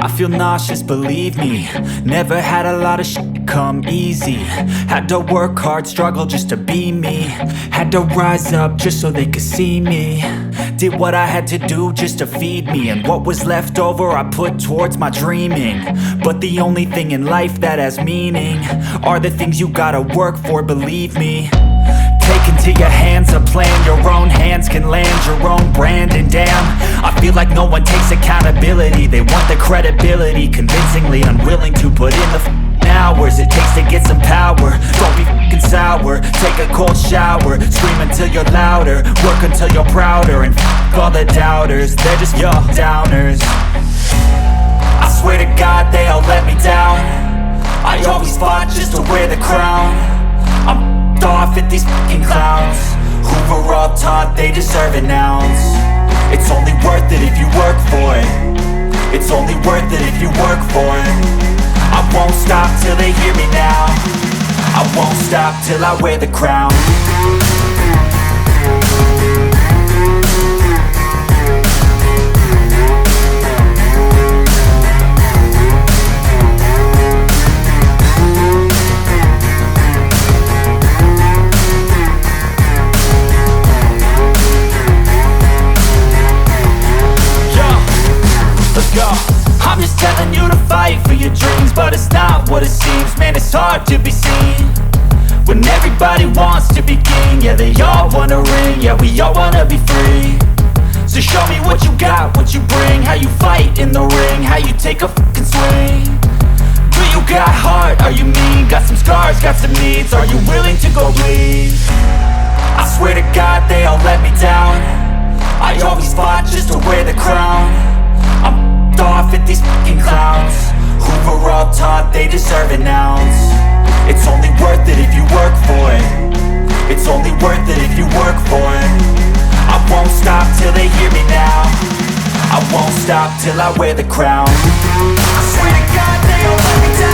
I feel nauseous, believe me. Never had a lot of shit come easy. Had to work hard, struggle just to be me. Had to rise up just so they could see me. Did what I had to do just to feed me, and what was left over I put towards my dreaming. But the only thing in life that has meaning are the things you gotta work for, believe me. Take into your hands a plan, your own hands can land your own brand. And damn, I feel like no one takes accountability. They want the credibility, convincingly unwilling to put in the hours it takes to get some power. Don't be f***ing sour, take a cold shower. Scream until you're louder, work until you're prouder. And f*** all the doubters, they're just your downers. I swear to God they all let me down. I always fought just to wear the crown. I'm off at these fucking clowns who were all taught they deserve an ounce. It's only worth it if you work for it. It's only worth it if you work for it. I won't stop till they hear me now. I won't stop till I wear the crown. I'm just telling you to fight for your dreams, but it's not what it seems. Man, it's hard to be seen when everybody wants to be king. Yeah, they all wanna ring, yeah, we all wanna be free. So show me what you got, what you bring, how you fight in the ring, how you take a fucking swing. Do you got heart, are you mean? Got some scars, got some needs, are you willing to go bleed? I swear to God they all let me down. I always fought just to wear the crown. I'm off at these fucking clowns who were all taught they deserve an ounce. It's only worth it if you work for it. It's only worth it if you work for it. I won't stop till they hear me now. I won't stop till I wear the crown. I swear to God they all let me down.